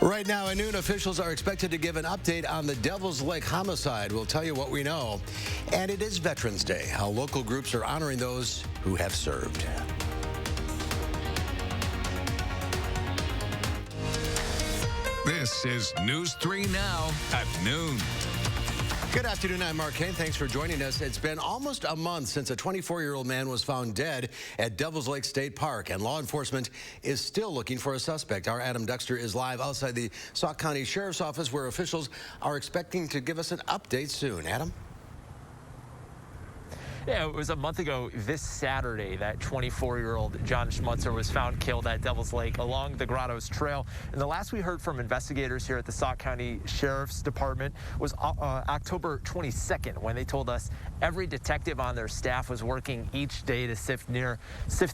Right now at noon, officials are expected to give an update on the Devil's Lake homicide. We'll tell you what we know. And it is Veterans Day, how local groups are honoring those who have served. This is News 3 Now at noon. Good afternoon, I'm Mark Kane. Thanks for joining us. It's been almost a month since a 24-year-old man was found dead at Devil's Lake State Park, and law enforcement is still looking for a suspect. Our Adam Dexter is live outside the Sauk County Sheriff's Office, where officials are expecting to give us an update soon. Adam? Yeah, it was a month ago this Saturday that 24-year-old John Schmutzer was found killed at Devil's Lake along the Grottoes Trail. And the last we heard from investigators here at the Sauk County Sheriff's Department was October 22nd, when they told us every detective on their staff was working each day to sift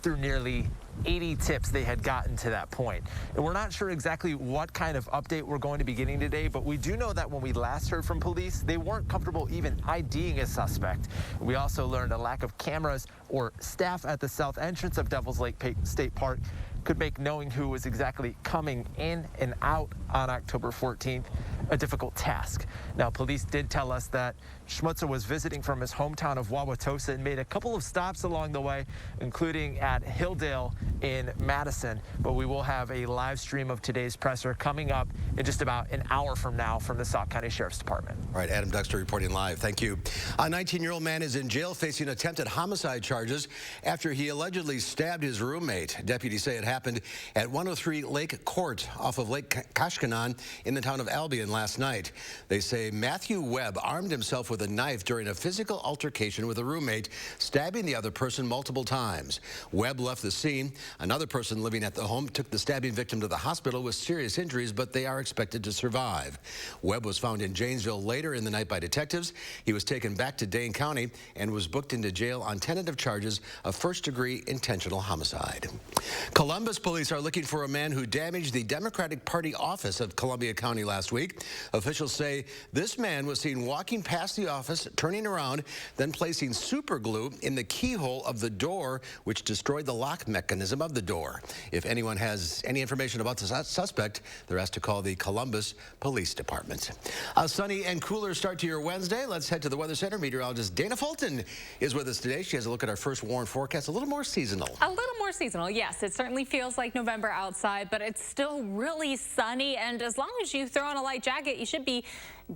through nearly 80 tips they had gotten to that point. And we're not sure exactly what kind of update we're going to be getting today, but we do know that when we last heard from police, they weren't comfortable even IDing a suspect. We also learned a lack of cameras or staff at the south entrance of Devil's Lake State Park could make knowing who was exactly coming in and out on October 14th a difficult task. Now, police did tell us that Schmutzer was visiting from his hometown of Wauwatosa and made a couple of stops along the way, including at Hilldale in Madison. But we will have a live stream of today's presser coming up in just about an hour from now from the Sauk County Sheriff's Department. All right, Adam Dexter reporting live. Thank you. A 19-year-old man is in jail facing attempted homicide charges after he allegedly stabbed his roommate. Deputies say it happened at 103 Lake Court off of Lake Kashkanan in the town of Albion last night. They say Matthew Webb armed himself with a knife during a physical altercation with a roommate, stabbing the other person multiple times. Webb left the scene. Another person living at the home took the stabbing victim to the hospital with serious injuries, but they are expected to survive. Webb was found in Janesville later in the night by detectives. He was taken back to Dane County and was booked into jail on tentative charges of first-degree intentional homicide. Columbus police are looking for a man who damaged the Democratic Party office of Columbia County last week. Officials say this man was seen walking past the office, turning around, then placing super glue in the keyhole of the door, which destroyed the lock mechanism of the door. If anyone has any information about the suspect, they're asked to call the Columbus Police Department. A sunny and cooler start to your Wednesday. Let's head to the Weather Center. Meteorologist Dana Fulton is with us today. She has a look at our first warm forecast, a little more seasonal. A little more seasonal, yes. It certainly feels like November outside, but it's still really sunny, and as long as you throw on a light jacket, you should be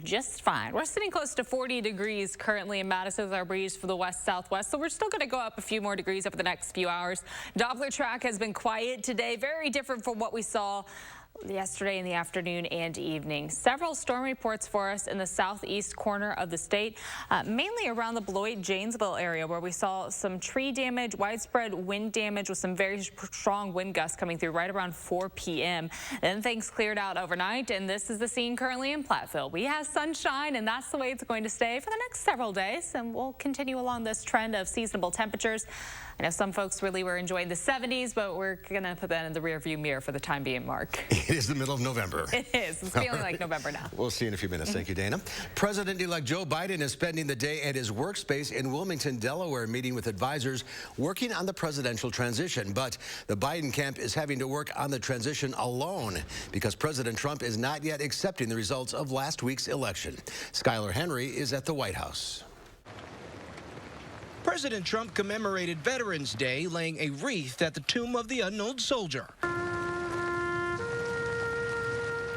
just fine. We're sitting close to 40 degrees currently in Madison with our breeze for the west-southwest, so we're still going to go up a few more degrees over the next few hours. Doppler track has been quiet today, very different from what we saw yesterday in the afternoon and evening. Several storm reports for us in the southeast corner of the state, mainly around the Beloit-Janesville area, where we saw some tree damage, widespread wind damage with some very strong wind gusts coming through right around 4 p.m. Then things cleared out overnight, and this is the scene currently in Platteville. We have sunshine, and that's the way it's going to stay for the next several days, and we'll continue along this trend of seasonable temperatures. I know some folks really were enjoying the 70s, but we're going to put that in the rearview mirror for the time being, Mark. It is the middle of November. It is. It's feeling like November now. We'll see you in a few minutes. Thank you, Dana. President-elect Joe Biden is spending the day at his workspace in Wilmington, Delaware, meeting with advisors working on the presidential transition. But the Biden camp is having to work on the transition alone because President Trump is not yet accepting the results of last week's election. Skylar Henry is at the White House. President Trump commemorated Veterans Day, laying a wreath at the tomb of the unknown soldier.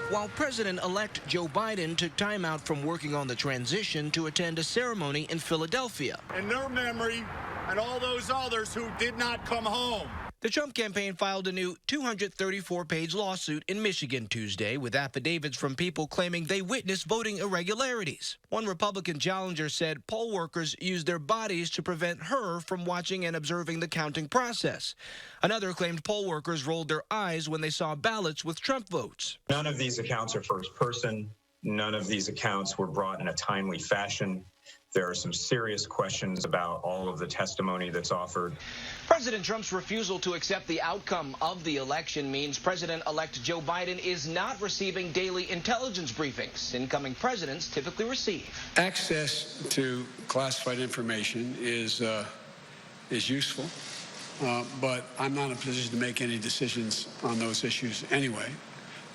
While President-elect Joe Biden took time out from working on the transition to attend a ceremony in Philadelphia. In their memory, and all those others who did not come home. The Trump campaign filed a new 234-page lawsuit in Michigan Tuesday with affidavits from people claiming they witnessed voting irregularities. One Republican challenger said poll workers used their bodies to prevent her from watching and observing the counting process. Another claimed poll workers rolled their eyes when they saw ballots with Trump votes. None of these accounts are first person. None of these accounts were brought in a timely fashion. There are some serious questions about all of the testimony that's offered. President Trump's refusal to accept the outcome of the election means President-elect Joe Biden is not receiving daily intelligence briefings incoming presidents typically receive. Access to classified information is useful, but I'm not in a position to make any decisions on those issues anyway.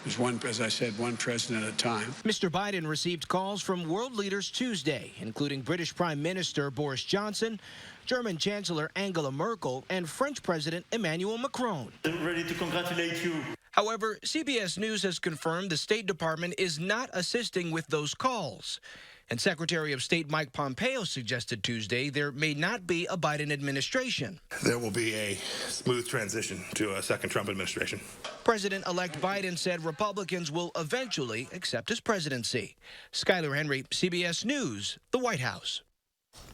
There's one, as I said, one president at a time. Mr. Biden received calls from world leaders Tuesday, including British Prime Minister Boris Johnson, German Chancellor Angela Merkel, and French President Emmanuel Macron. Ready to congratulate you. However, CBS News has confirmed the State Department is not assisting with those calls. And Secretary of State Mike Pompeo suggested Tuesday there may not be a Biden administration. There will be a smooth transition to a second Trump administration. President-elect Biden said Republicans will eventually accept his presidency. Skyler Henry, CBS News, the White House.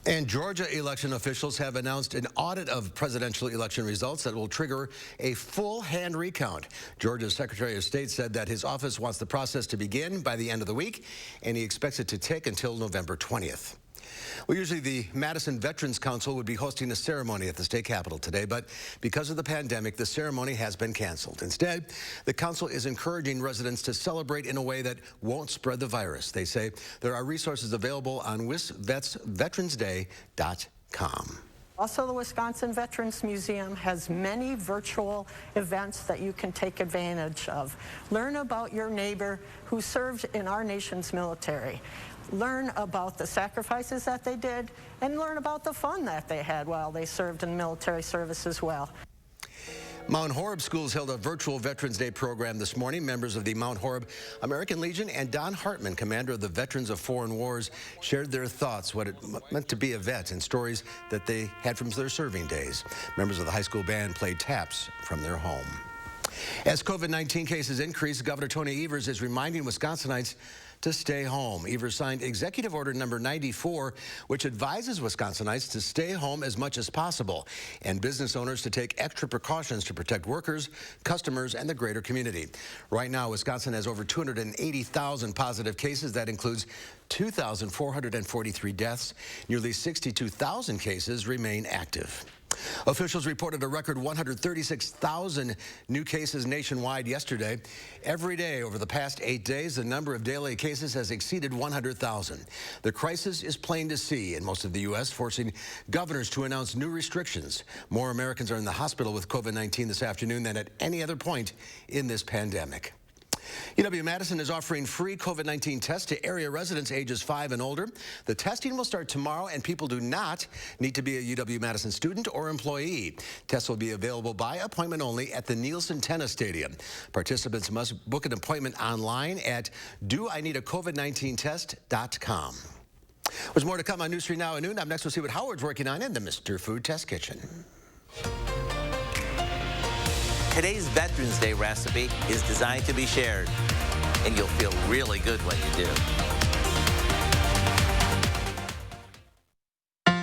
And Georgia election officials have announced an audit of presidential election results that will trigger a full hand recount. Georgia's Secretary of State said that his office wants the process to begin by the end of the week, and he expects it to take until November 20th. Well, usually the Madison Veterans Council would be hosting a ceremony at the state capitol today, but because of the pandemic, the ceremony has been canceled. Instead, the council is encouraging residents to celebrate in a way that won't spread the virus. They say there are resources available on wisvetsveteransday.com. Also, the Wisconsin Veterans Museum has many virtual events that you can take advantage of. Learn about your neighbor who served in our nation's military. Learn about the sacrifices that they did, and learn about the fun that they had while they served in military service as well. Mount Horeb Schools held a virtual Veterans Day program this morning. Members of the Mount Horeb American Legion and Don Hartman, commander of the Veterans of Foreign Wars, shared their thoughts, what it meant to be a vet, and stories that they had from their serving days. Members of the high school band played taps from their home. As COVID-19 cases increase, Governor Tony Evers is reminding Wisconsinites to stay home. Evers signed Executive Order number 94, which advises Wisconsinites to stay home as much as possible and business owners to take extra precautions to protect workers, customers, and the greater community. Right now, Wisconsin has over 280,000 positive cases. That includes 2,443 deaths. Nearly 62,000 cases remain active. Officials reported a record 136,000 new cases nationwide yesterday. Every day over the past 8 days, the number of daily cases has exceeded 100,000. The crisis is plain to see in most of the U.S., forcing governors to announce new restrictions. More Americans are in the hospital with COVID-19 this afternoon than at any other point in this pandemic. UW-Madison is offering free COVID-19 tests to area residents ages 5 and older. The testing will start tomorrow, and people do not need to be a UW-Madison student or employee. Tests will be available by appointment only at the Nielsen Tennis Stadium. Participants must book an appointment online at doIneedaCovid19test.com. There's more to come on News 3 Now at noon. Up next, we'll see what Howard's working on in the Mr. Food Test Kitchen. Today's Veterans Day recipe is designed to be shared, and you'll feel really good when you do.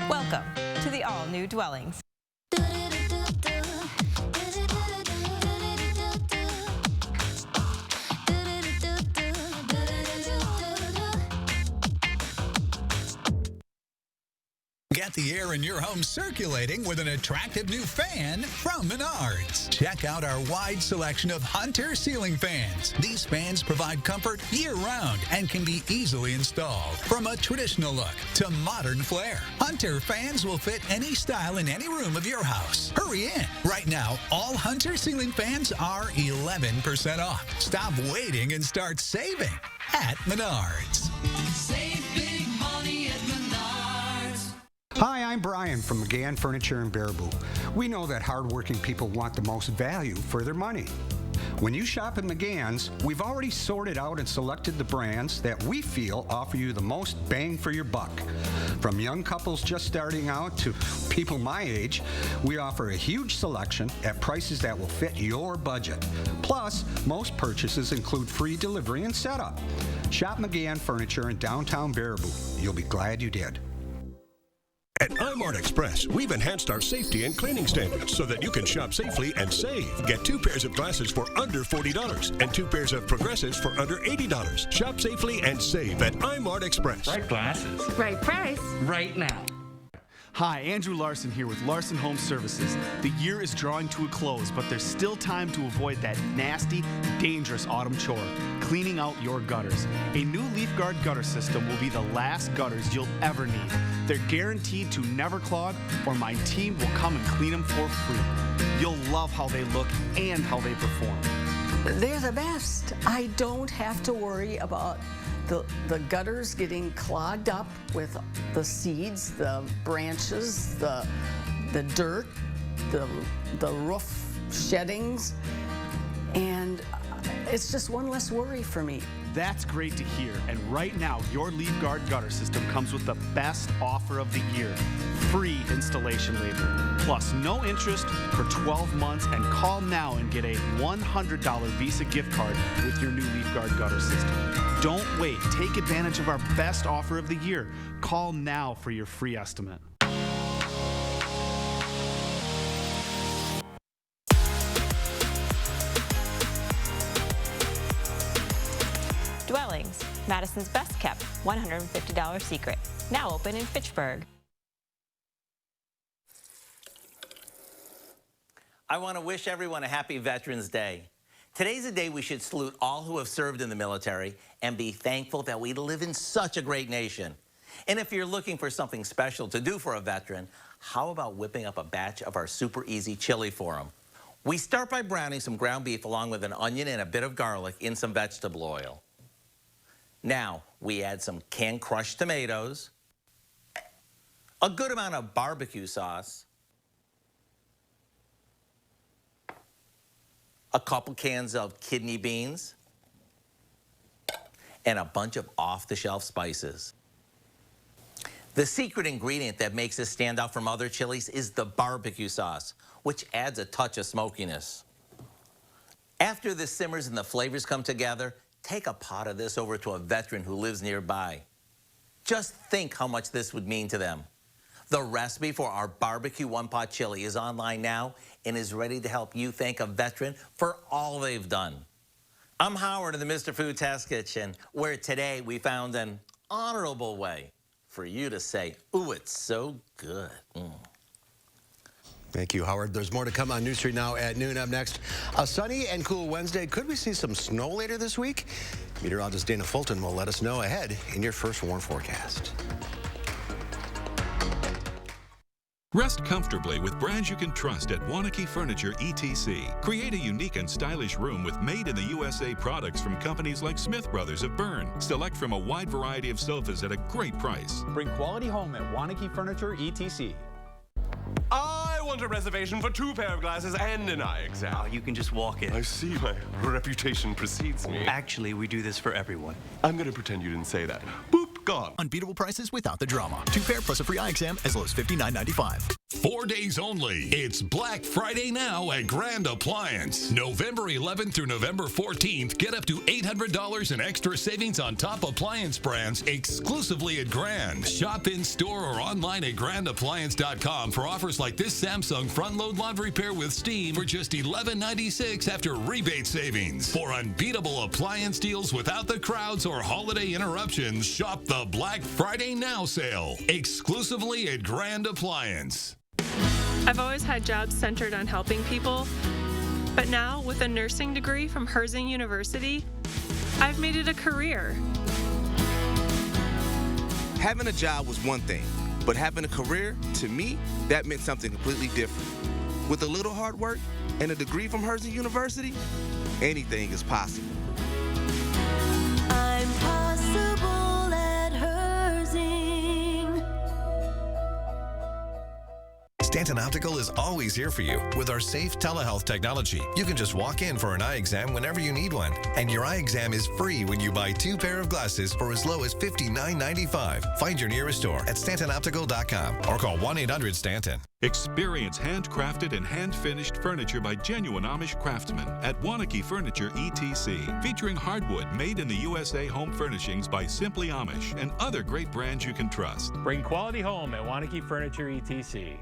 Welcome to the all-new Dwellings. Get the air in your home circulating with an attractive new fan from Menards. Check out our wide selection of Hunter ceiling fans. These fans provide comfort year-round and can be easily installed. From a traditional look to modern flair, Hunter fans will fit any style in any room of your house. Hurry in. Right now, all Hunter ceiling fans are 11% off. Stop waiting and start saving at Menards. Save big money at Menards. Hi, I'm Brian from McGann Furniture in Baraboo. We know that hardworking people want the most value for their money. When you shop at McGann's, we've already sorted out and selected the brands that we feel offer you the most bang for your buck. From young couples just starting out to people my age, we offer a huge selection at prices that will fit your budget. Plus, most purchases include free delivery and setup. Shop McGann Furniture in downtown Baraboo. You'll be glad you did. At iMart Express, we've enhanced our safety and cleaning standards so that you can shop safely and save. Get 2 pairs of glasses for under $40 and 2 pairs of progressives for under $80. Shop safely and save at iMart Express. Right glasses. Right price. Right now. Hi, Andrew Larson here with Larson Home Services. The year is drawing to a close, but there's still time to avoid that nasty, dangerous autumn chore, cleaning out your gutters. A new Leaf Guard gutter system will be the last gutters you'll ever need. They're guaranteed to never clog, or my team will come and clean them for free. You'll love how they look and how they perform. They're the best. I don't have to worry about the gutters getting clogged up with the seeds, the branches, the dirt, the roof sheddings, and it's just one less worry for me. That's great to hear. And right now, your LeafGuard gutter system comes with the best offer of the year. Free installation labor. Plus, no interest for 12 months. And call now and get a $100 Visa gift card with your new LeafGuard gutter system. Don't wait. Take advantage of our best offer of the year. Call now for your free estimate. Dwellings, Madison's best kept $150 secret. Now open in Fitchburg. I want to wish everyone a happy Veterans Day. Today's a day we should salute all who have served in the military and be thankful that we live in such a great nation. And if you're looking for something special to do for a veteran, how about whipping up a batch of our super easy chili for them? We start by browning some ground beef along with an onion and a bit of garlic in some vegetable oil. Now, we add some canned crushed tomatoes, a good amount of barbecue sauce, a couple cans of kidney beans, and a bunch of off-the-shelf spices. The secret ingredient that makes this stand out from other chilies is the barbecue sauce, which adds a touch of smokiness. After this simmers and the flavors come together, take a pot of this over to a veteran who lives nearby. Just think how much this would mean to them. The recipe for our barbecue one-pot chili is online now and is ready to help you thank a veteran for all they've done. I'm Howard in the Mr. Food Test Kitchen, where today we found an honorable way for you to say, ooh, it's so good. Thank you, Howard. There's more to come on News 3 Now at noon. Up next, a sunny and cool Wednesday. Could we see some snow later this week? Meteorologist Dana Fulton will let us know ahead in your first warm forecast. Rest comfortably with brands you can trust at Wanakee Furniture ETC. Create a unique and stylish room with made-in-the-USA products from companies like Smith Brothers of Bern. Select from a wide variety of sofas at a great price. Bring quality home at Wanakee Furniture ETC. I want a reservation for 2 pair of glasses and an eye exam. Oh, you can just walk in. I see, my reputation precedes me. Actually, we do this for everyone. I'm going to pretend you didn't say that. Boop, gone. Unbeatable prices without the drama. 2 pair plus a free eye exam as low as $59.95. 4 days only. It's Black Friday now at Grand Appliance. November 11th through November 14th, get up to $800 in extra savings on top appliance brands exclusively at Grand. Shop in store or online at grandappliance.com for offers like this Samsung front-load laundry pair with steam for just $11.96 after rebate savings. For unbeatable appliance deals without the crowds or holiday interruptions, shop the Black Friday Now sale exclusively at Grand Appliance. I've always had jobs centered on helping people, but now with a nursing degree from Herzing University, I've made it a career. Having a job was one thing, but having a career, to me, that meant something completely different. With a little hard work and a degree from Herzing University, anything is possible. I'm possible at Herzing. Stanton Optical is always here for you with our safe telehealth technology. You can just walk in for an eye exam whenever you need one, and your eye exam is free when you buy 2 pair of glasses for as low as $59.95. Find your nearest store at StantonOptical.com or call 1-800-STANTON. Experience handcrafted and hand-finished furniture by genuine Amish craftsmen at Wanakee Furniture ETC, featuring hardwood made in the USA home furnishings by Simply Amish and other great brands you can trust. Bring quality home at Wanakee Furniture ETC.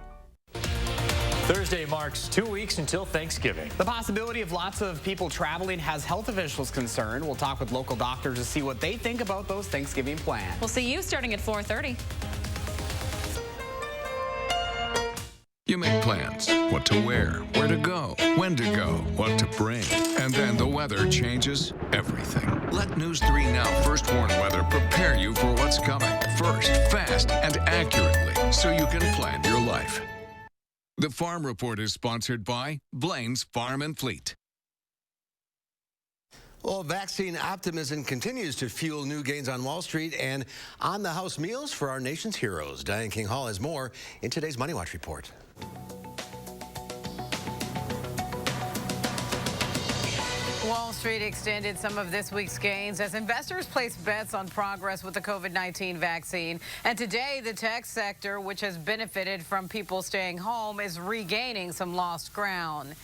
Thursday marks 2 weeks until Thanksgiving. The possibility of lots of people traveling has health officials concerned. We'll talk with local doctors to see what they think about those Thanksgiving plans. We'll see you starting at 4:30. You make plans, what to wear, where to go, when to go, what to bring. And then the weather changes everything. Let News 3 Now First Warn Weather prepare you for what's coming. First, fast, and accurately, so you can plan your life. The Farm Report is sponsored by Blaine's Farm and Fleet. Well, vaccine optimism continues to fuel new gains on Wall Street and on the house meals for our nation's heroes. Diane King Hall has more in today's Money Watch report. Wall Street extended some of this week's gains as investors placed bets on progress with the COVID-19 vaccine. And today, the tech sector, which has benefited from people staying home, is regaining some lost ground.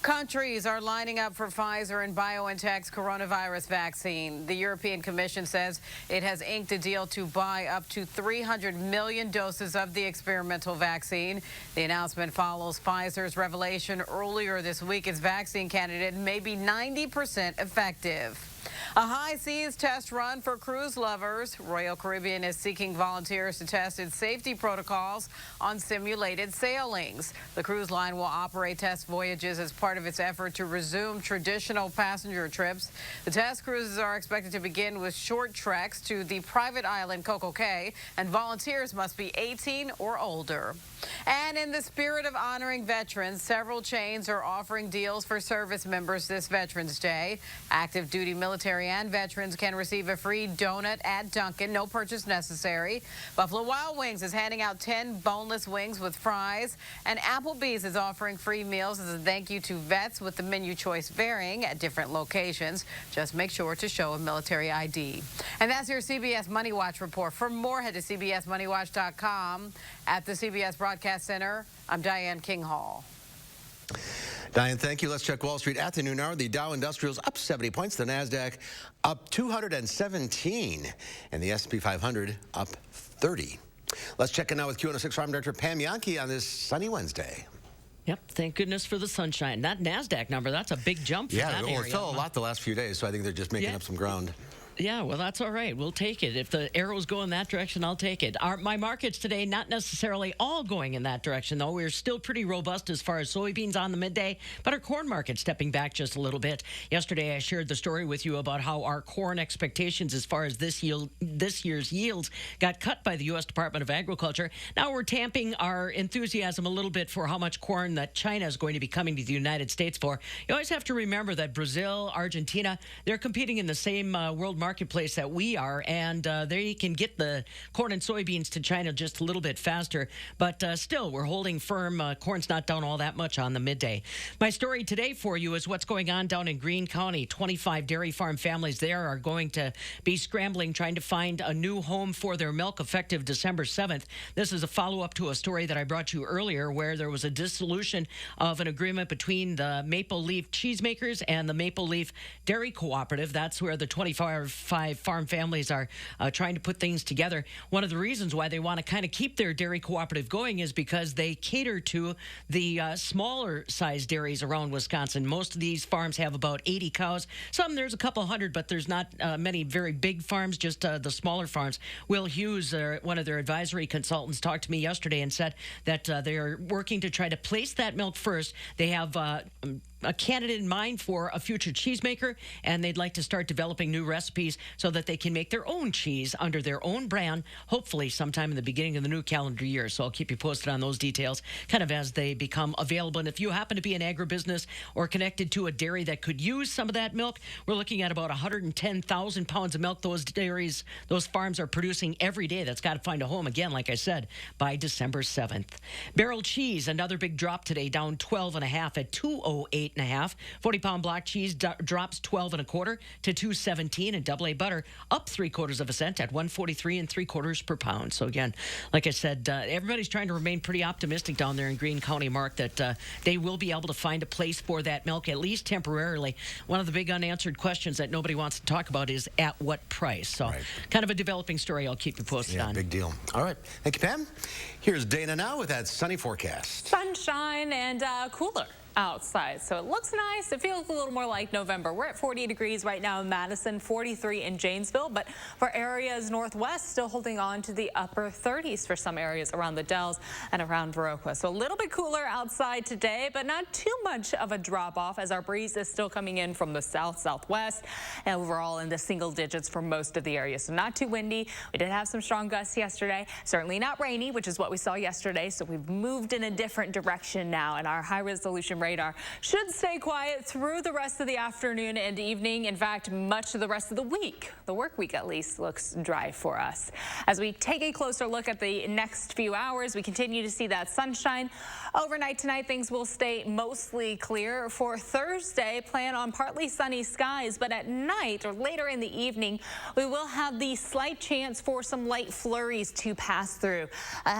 Countries are lining up for Pfizer and BioNTech's coronavirus vaccine. The European Commission says it has inked a deal to buy up to 300 million doses of the experimental vaccine. The announcement follows Pfizer's revelation earlier this week its vaccine candidate may be 90% effective. A high seas test run for cruise lovers. Royal Caribbean is seeking volunteers to test its safety protocols on simulated sailings. The cruise line will operate test voyages as part of its effort to resume traditional passenger trips. The test cruises are expected to begin with short treks to the private island Coco Cay, and volunteers must be 18 or older. And in the spirit of honoring veterans, several chains are offering deals for service members this Veterans Day. Active duty military and veterans can receive a free donut at Dunkin', no purchase necessary. Buffalo Wild Wings is handing out 10 boneless wings with fries, and Applebee's is offering free meals as a thank you to vets, with the menu choice varying at different locations. Just make sure to show a military ID. And that's your CBS Money Watch report. For more, head to cbsmoneywatch.com. At the CBS Broadcast Center, I'm Diane King Hall. Diane, thank you. Let's check Wall Street at the noon hour. The Dow Industrials up 70 points. The NASDAQ up 217. And the S&P 500 up 30. Let's check in now with Q106 Farm Director Pam Yankee on this sunny Wednesday. Yep, thank goodness for the sunshine. That NASDAQ number, that's a big jump for that area. It fell a lot the last few days, so I think they're just making up some ground. Yeah, well, that's all right. We'll take it. If the arrows go in that direction, I'll take it. My markets today, not necessarily all going in that direction, though. We're still pretty robust as far as soybeans on the midday, but our corn market stepping back just a little bit. Yesterday, I shared the story with you about how our corn expectations as far as this year's yields got cut by the U.S. Department of Agriculture. Now we're tamping our enthusiasm a little bit for how much corn that China is going to be coming to the United States for. You always have to remember that Brazil, Argentina, they're competing in the same world marketplace that we are, and they can get the corn and soybeans to China just a little bit faster, but still we're holding firm. Corn's not down all that much on the midday. My story today for you is what's going on down in Greene County. 25 dairy farm families there are going to be scrambling, trying to find a new home for their milk effective December 7th. This is a follow-up to a story that I brought you earlier where there was a dissolution of an agreement between the Maple Leaf cheesemakers and the Maple Leaf Dairy Cooperative. That's where the 25 farm families are trying to put things together. One of the reasons why they want to kind of keep their dairy cooperative going is because they cater to the smaller size dairies around Wisconsin. Most of these farms have about 80 cows. Some there's a couple hundred, but there's not many very big farms, just the smaller farms. Will Hughes, one of their advisory consultants, talked to me yesterday and said that they are working to try to place that milk first. They have a candidate in mind for a future cheesemaker, and they'd like to start developing new recipes so that they can make their own cheese under their own brand, hopefully sometime in the beginning of the new calendar year. So I'll keep you posted on those details kind of as they become available. And if you happen to be an agribusiness or connected to a dairy that could use some of that milk, we're looking at about 110,000 pounds of milk those dairies, those farms are producing every day. That's got to find a home, again, like I said, by December 7th. Barrel cheese, another big drop today, down 12.5 at 208.5. 40-pound block cheese drops 12.25 to 217, and double A butter up 3/4 cent at 143 3/4 per pound. So again, like I said, everybody's trying to remain pretty optimistic down there in Greene County, Mark, that they will be able to find a place for that milk, at least temporarily. One of the big unanswered questions that nobody wants to talk about is at what price. So kind of a developing story. I'll keep you posted on. Big deal. All right. Thank you, Pam. Here's Dana now with that sunny forecast. Sunshine and cooler outside, so it looks nice. It feels a little more like November. We're at 40 degrees right now in Madison, 43 in Janesville, but for areas northwest, still holding on to the upper 30s for some areas around the Dells and around Viroqua. So a little bit cooler outside today, but not too much of a drop off as our breeze is still coming in from the southwest, and overall in the single digits for most of the area. So not too windy. We did have some strong gusts yesterday. Certainly not rainy, which is what we saw yesterday. So we've moved in a different direction now, and our high resolution radar. Should stay quiet through the rest of the afternoon and evening. In fact, much of the rest of the week, the work week at least, looks dry for us. As we take a closer look at the next few hours, we continue to see that sunshine. Overnight tonight, things will stay mostly clear. For Thursday, plan on partly sunny skies, but at night or later in the evening, we will have the slight chance for some light flurries to pass through.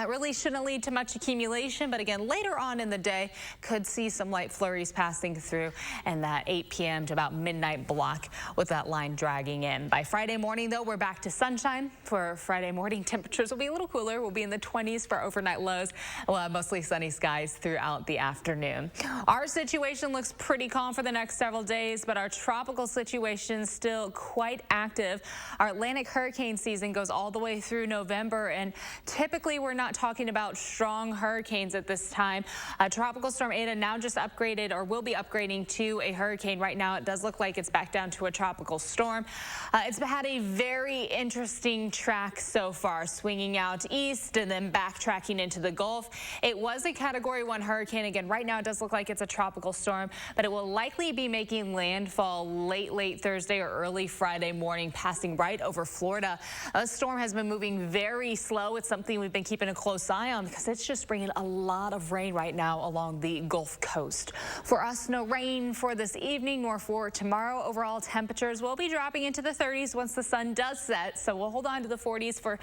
Really shouldn't lead to much accumulation, but again, later on in the day, could see some light flurries passing through, and that 8 p.m. to about midnight block with that line dragging in. By Friday morning, though, we're back to sunshine. For Friday morning, temperatures will be a little cooler. We'll be in the 20s for overnight lows. We'll have mostly sunny skies throughout the afternoon. Our situation looks pretty calm for the next several days, but our tropical situation still quite active. Our Atlantic hurricane season goes all the way through November, and typically we're not talking about strong hurricanes at this time. Tropical Storm Eta now just upgraded, or will be upgrading to a hurricane. Right now it does look like it's back down to a tropical storm. It's had a very interesting track so far, swinging out east and then backtracking into the Gulf. It was a Category 1 hurricane. Again, right now it does look like it's a tropical storm, but it will likely be making landfall late Thursday or early Friday morning, passing right over Florida. A storm has been moving very slow. It's something we've been keeping a close eye on because it's just bringing a lot of rain right now along the Gulf Coast. For us, no rain for this evening nor for tomorrow. Overall temperatures will be dropping into the 30s once the sun does set, so we'll hold on to the 40s for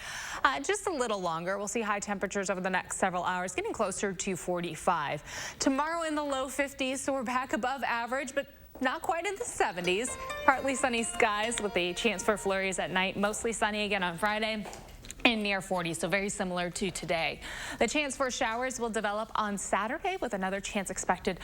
just a little longer. We'll see high temperatures over the next several hours, getting closer to 45. Tomorrow in the low 50s, so we're back above average, but not quite in the 70s. Partly sunny skies with a chance for flurries at night. Mostly sunny again on Friday. And near 40, so very similar to today. The chance for showers will develop on Saturday with another chance expected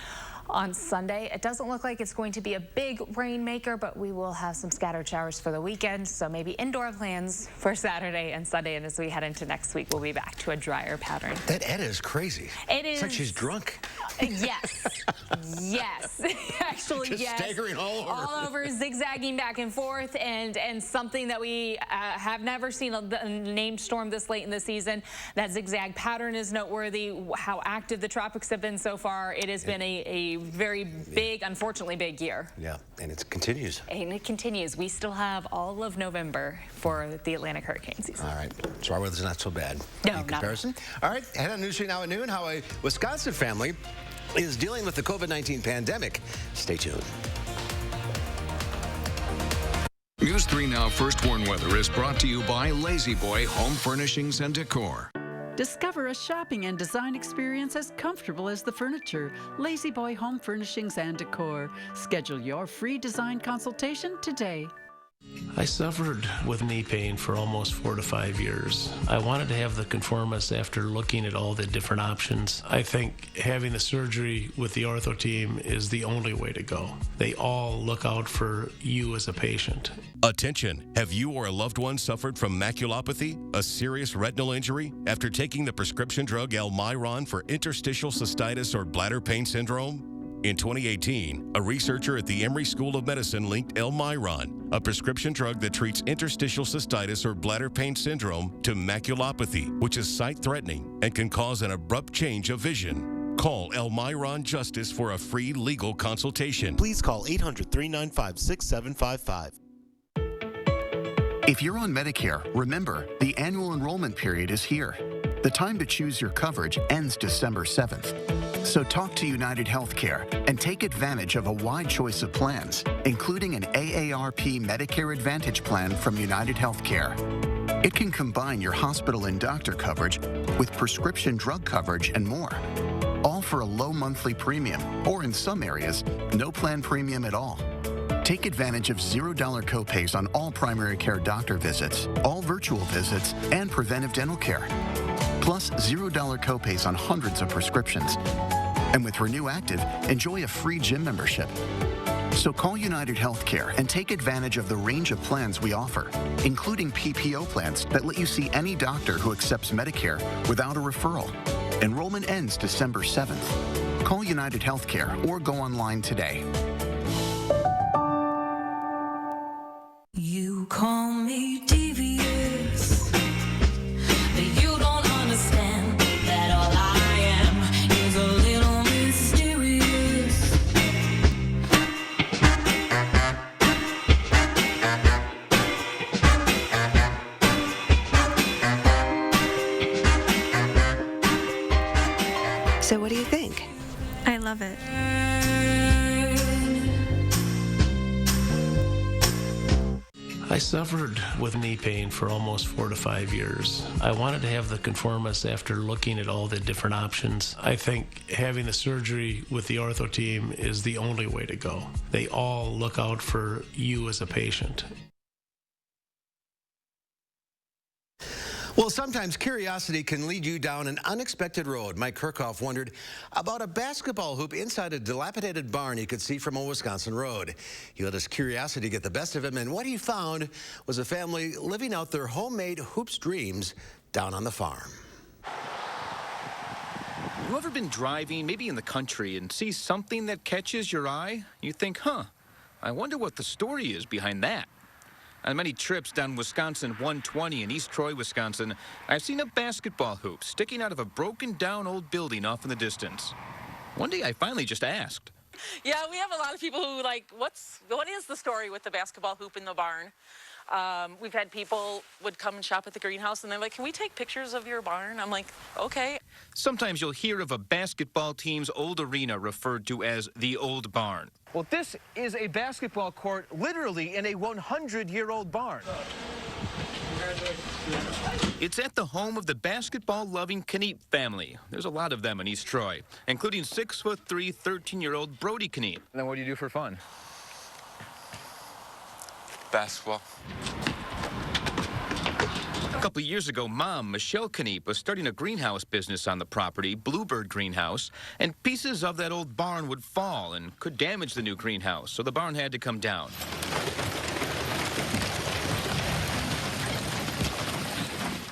on Sunday. It doesn't look like it's going to be a big rainmaker, but we will have some scattered showers for the weekend, so maybe indoor plans for Saturday and Sunday. And as we head into next week, we'll be back to a drier pattern. That Etta is crazy. It is. It's like she's drunk. Yes. Yes. Actually, just yes. Staggering all over. All over, zigzagging back and forth, and something that we have never seen a named storm this late in the season. That zigzag pattern is noteworthy. How active the tropics have been so far. It has been a very big, unfortunately big year. Yeah, and it continues. And it continues. We still have all of November for the Atlantic hurricane season. All right, so our weather's not so bad no, in comparison. All right, head on Newsweek Now at noon, how a Wisconsin family is dealing with the COVID-19 pandemic. Stay tuned. News 3 Now First Warn Weather is brought to you by Lazy Boy Home Furnishings and Decor. Discover a shopping and design experience as comfortable as the furniture. Lazy Boy Home Furnishings and Decor. Schedule your free design consultation today. I suffered with knee pain for almost 4 to 5 years. I wanted to have the Conformis after looking at all the different options. I think having the surgery with the ortho team is the only way to go. They all look out for you as a patient. Attention, have you or a loved one suffered from maculopathy, a serious retinal injury, after taking the prescription drug Almiron for interstitial cystitis or bladder pain syndrome? In 2018, a researcher at the Emory School of Medicine linked Almiron, a prescription drug that treats interstitial cystitis or bladder pain syndrome, to maculopathy, which is sight-threatening and can cause an abrupt change of vision. Call Almiron Justice for a free legal consultation. Please call 800-395-6755. If you're on Medicare, remember, the annual enrollment period is here. The time to choose your coverage ends December 7th. So talk to United Healthcare and take advantage of a wide choice of plans, including an AARP Medicare Advantage plan from United Healthcare. It can combine your hospital and doctor coverage with prescription drug coverage and more, all for a low monthly premium, or in some areas, no plan premium at all. Take advantage of $0 copays on all primary care doctor visits, all virtual visits, and preventive dental care. Plus $0 copays on hundreds of prescriptions. And with Renew Active, enjoy a free gym membership. So call United Healthcare and take advantage of the range of plans we offer, including PPO plans that let you see any doctor who accepts Medicare without a referral. Enrollment ends December 7th. Call United Healthcare or go online today. You call me devious, but you don't understand that all I am is a little mysterious. I suffered with knee pain for almost 4 to 5 years. I wanted to have the conformis after looking at all the different options. I think having the surgery with the ortho team is the only way to go. They all look out for you as a patient. Well, sometimes curiosity can lead you down an unexpected road. Mike Kirchhoff wondered about a basketball hoop inside a dilapidated barn he could see from a Wisconsin road. He let his curiosity get the best of him, and what he found was a family living out their homemade hoops dreams down on the farm. You ever been driving, maybe in the country, and see something that catches your eye? You think, I wonder what the story is behind that. On many trips down Wisconsin 120 in East Troy, Wisconsin, I've seen a basketball hoop sticking out of a broken down old building off in the distance. One day I finally just asked. Yeah, we have a lot of people who like, what is the story with the basketball hoop in the barn? We've had people would come and shop at the greenhouse and they're like, can we take pictures of your barn? I'm like, okay. Sometimes you'll hear of a basketball team's old arena referred to as the old barn. Well, this is a basketball court literally in a 100-year-old barn. It's at the home of the basketball-loving Kniep family. There's a lot of them in East Troy, including 6'3", 13-year-old Brody Kniep. And then what do you do for fun? Basketball. A couple of years ago, Mom, Michelle Kniep, was starting a greenhouse business on the property, Bluebird Greenhouse, and pieces of that old barn would fall and could damage the new greenhouse, so the barn had to come down.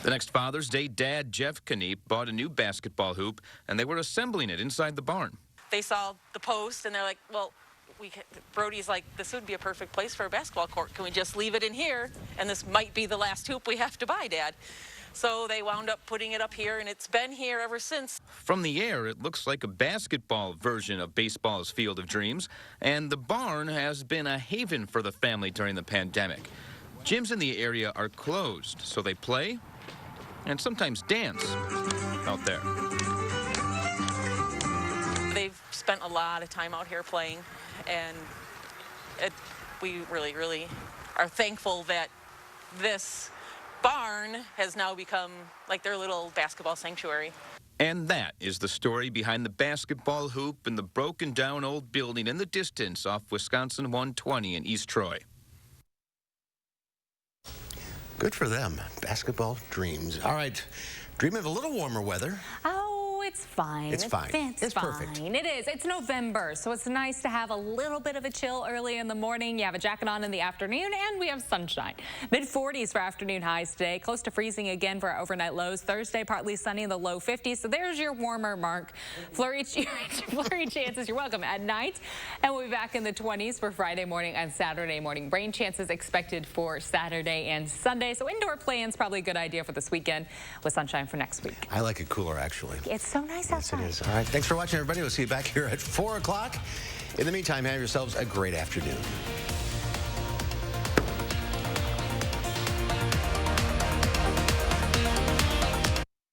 The next Father's Day, Dad, Jeff Kniep, bought a new basketball hoop, and they were assembling it inside the barn. They saw the post and they're like, well, Brody's like, this would be a perfect place for a basketball court. Can we just leave it in here? And this might be the last hoop we have to buy, Dad. So they wound up putting it up here, and it's been here ever since. From the air, it looks like a basketball version of baseball's Field of Dreams, and the barn has been a haven for the family during the pandemic. Gyms in the area are closed, so they play and sometimes dance out there. They've spent a lot of time out here playing, and we really, really are thankful that this barn has now become like their little basketball sanctuary. And that is the story behind the basketball hoop in the broken down old building in the distance off Wisconsin 120 in East Troy. Good for them. Basketball dreams. All right. Dream of a little warmer weather. Oh, it's fine. It's fine. It's fine. Perfect. It is. It's November, so it's nice to have a little bit of a chill early in the morning. You have a jacket on in the afternoon, and we have sunshine. Mid-40s for afternoon highs today. Close to freezing again for our overnight lows. Thursday, partly sunny in the low 50s. So there's your warmer mark. Flurry chances, you're welcome, at night. And we'll be back in the 20s for Friday morning and Saturday morning. Rain chances expected for Saturday and Sunday. So indoor play-in's probably a good idea for this weekend with sunshine for next week. I like it cooler, actually. It's so nice outside. Yes, it is. All right. Thanks for watching, everybody. We'll see you back here at 4 o'clock. In the meantime, have yourselves a great afternoon.